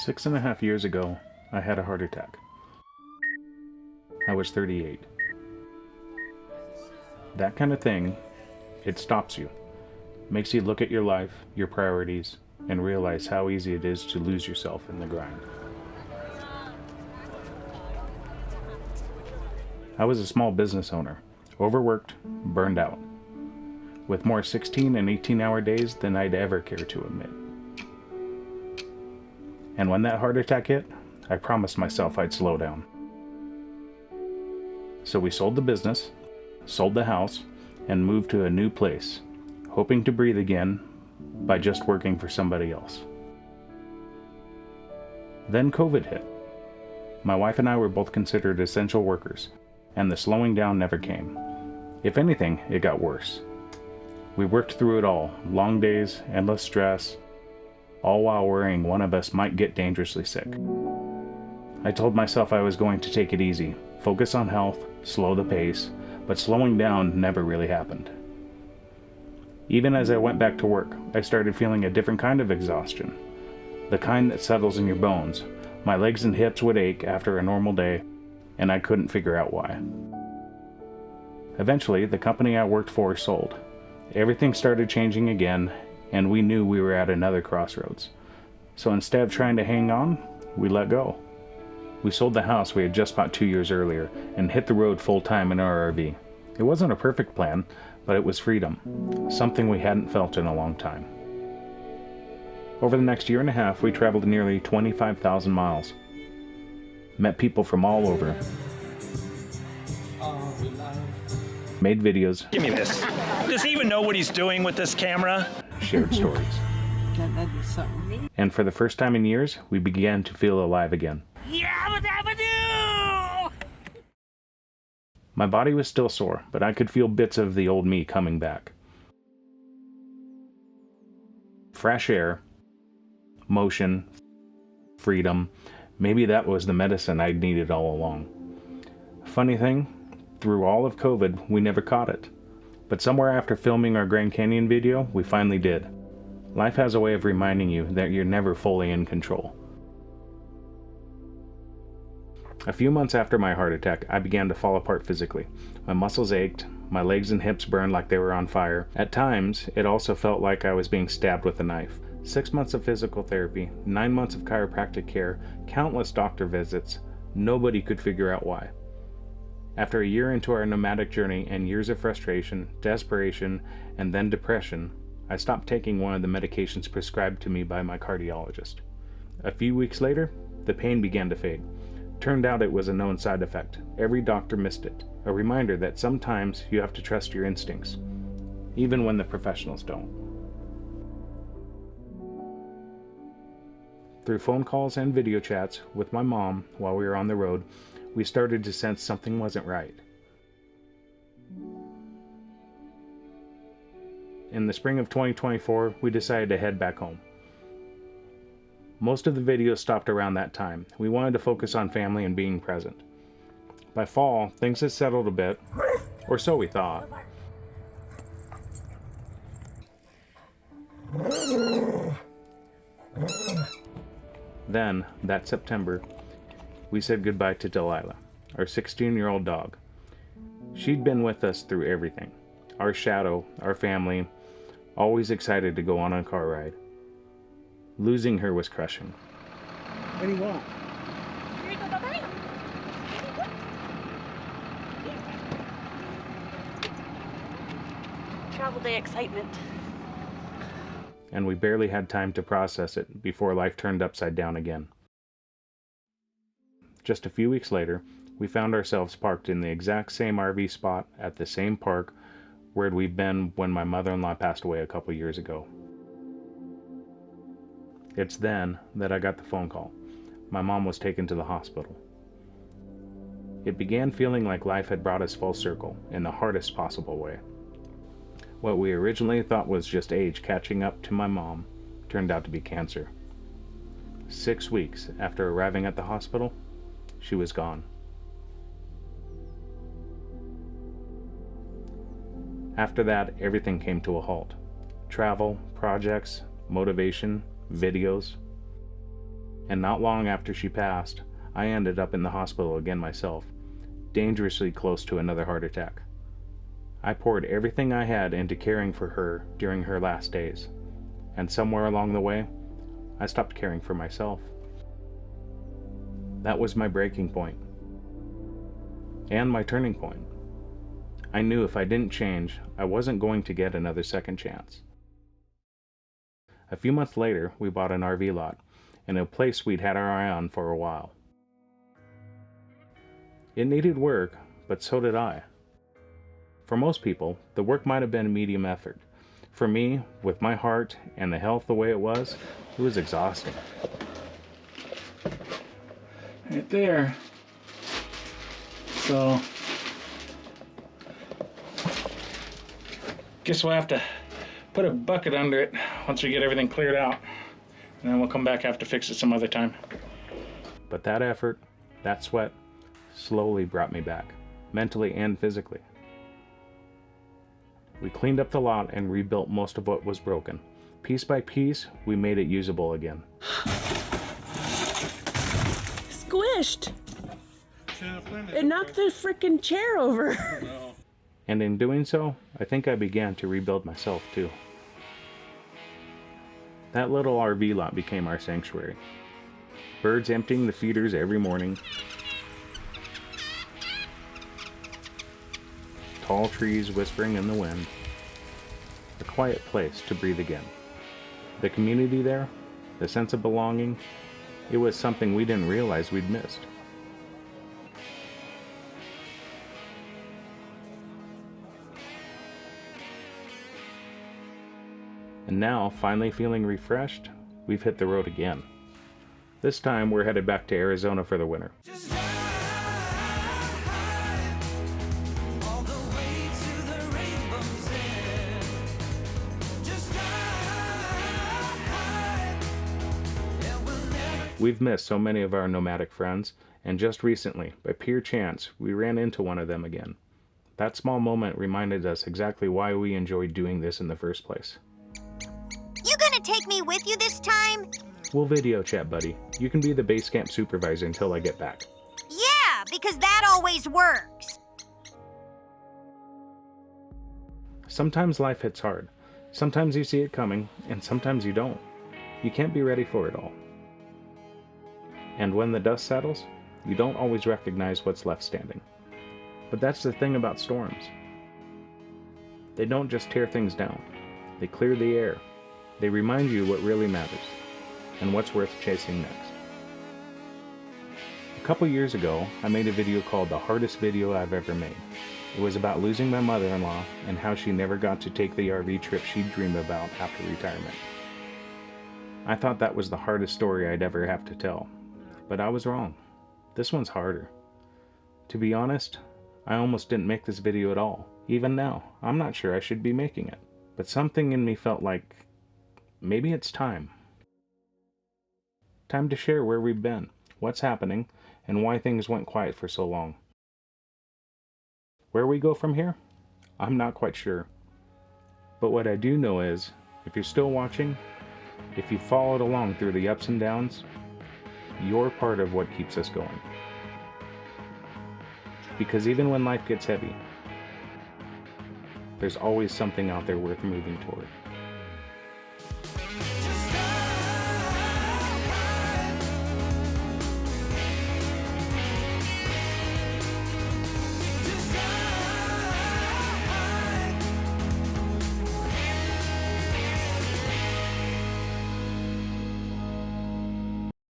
6.5 years ago, I had a heart attack. I was 38. That kind of thing, it stops you. Makes you look at your life, your priorities, and realize how easy it is to lose yourself in the grind. I was a small business owner, overworked, burned out, with more 16 and 18-hour days than I'd ever care to admit. And when that heart attack hit, I promised myself I'd slow down. So we sold the business, sold the house, and moved to a new place, hoping to breathe again by just working for somebody else. Then COVID hit. My wife and I were both considered essential workers, and the slowing down never came. If anything, it got worse. We worked through it all, long days, endless stress, all while worrying one of us might get dangerously sick. I told myself I was going to take it easy, focus on health, slow the pace, but slowing down never really happened. Even as I went back to work, I started feeling a different kind of exhaustion, the kind that settles in your bones. My legs and hips would ache after a normal day, and I couldn't figure out why. Eventually, the company I worked for sold. Everything started changing again, and we knew we were at another crossroads. So instead of trying to hang on, we let go. We sold the house we had just bought 2 years earlier and hit the road full-time in our RV. It wasn't a perfect plan, but it was freedom, something we hadn't felt in a long time. Over the next year and a half, we traveled nearly 25,000 miles. Met people from all over. Made videos. Give me this. Does he even know what he's doing with this camera? Shared stories. That'd be something. And for the first time in years, we began to feel alive again. My body was still sore, but I could feel bits of the old me coming back. Fresh air, motion, freedom. Maybe that was the medicine I'd needed all along. Funny thing, through all of COVID, we never caught it. But somewhere after filming our Grand Canyon video, we finally did. Life has a way of reminding you that you're never fully in control. A few months after my heart attack, I began to fall apart physically. My muscles ached, my legs and hips burned like they were on fire. At times, it also felt like I was being stabbed with a knife. 6 months of physical therapy, 9 months of chiropractic care, countless doctor visits. Nobody could figure out why. After a year into our nomadic journey and years of frustration, desperation, and then depression, I stopped taking one of the medications prescribed to me by my cardiologist. A few weeks later, the pain began to fade. Turned out it was a known side effect. Every doctor missed it. A reminder that sometimes you have to trust your instincts, even when the professionals don't. Through phone calls and video chats with my mom while we were on the road, we started to sense something wasn't right. In the spring of 2024, we decided to head back home. Most of the videos stopped around that time. We wanted to focus on family and being present. By fall, things had settled a bit, or so we thought. Then, that September, we said goodbye to Delilah, our 16-year-old dog. She'd been with us through everything. Our shadow, our family, always excited to go on a car ride. Losing her was crushing. What do you want? Travel day excitement. And we barely had time to process it before life turned upside down again. Just a few weeks later, we found ourselves parked in the exact same RV spot at the same park where we'd been when my mother-in-law passed away a couple years ago. It's then that I got the phone call. My mom was taken to the hospital. It began feeling like life had brought us full circle in the hardest possible way. What we originally thought was just age catching up to my mom turned out to be cancer. 6 weeks after arriving at the hospital, she was gone. After that, everything came to a halt. Travel, projects, motivation, videos. And not long after she passed, I ended up in the hospital again myself, dangerously close to another heart attack. I poured everything I had into caring for her during her last days, and somewhere along the way, I stopped caring for myself. That was my breaking point, and my turning point. I knew if I didn't change, I wasn't going to get another second chance. A few months later, we bought an RV lot in a place we'd had our eye on for a while. It needed work, but so did I. For most people, the work might have been medium effort. For me, with my heart and the health the way it was exhausting. Right there. So, guess we'll have to put a bucket under it once we get everything cleared out. And then we'll come back, have to fix it some other time. But that effort, that sweat, slowly brought me back, mentally and physically. We cleaned up the lot and rebuilt most of what was broken. Piece by piece, we made it usable again. Squished! It knocked the frickin' chair over. And in doing so, I think I began to rebuild myself too. That little RV lot became our sanctuary. Birds emptying the feeders every morning. Tall trees whispering in the wind. A quiet place to breathe again. The community there, the sense of belonging, it was something we didn't realize we'd missed. And now, finally feeling refreshed, we've hit the road again. This time we're headed back to Arizona for the winter. We've missed so many of our nomadic friends, and just recently, by pure chance, we ran into one of them again. That small moment reminded us exactly why we enjoyed doing this in the first place. You gonna take me with you this time? We'll video chat, buddy. You can be the base camp supervisor until I get back. Yeah, because that always works. Sometimes life hits hard. Sometimes you see it coming, and sometimes you don't. You can't be ready for it all. And when the dust settles, you don't always recognize what's left standing. But that's the thing about storms. They don't just tear things down. They clear the air. They remind you what really matters, and what's worth chasing next. A couple years ago, I made a video called The Hardest Video I've Ever Made. It was about losing my mother-in-law and how she never got to take the RV trip she'd dreamed about after retirement. I thought that was the hardest story I'd ever have to tell, but I was wrong. This one's harder. To be honest, I almost didn't make this video at all. Even now, I'm not sure I should be making it, but something in me felt like maybe it's time. Time to share where we've been, what's happening, and why things went quiet for so long. Where we go from here? I'm not quite sure. But what I do know is, if you're still watching, if you followed along through the ups and downs, you're part of what keeps us going. Because even when life gets heavy, there's always something out there worth moving toward.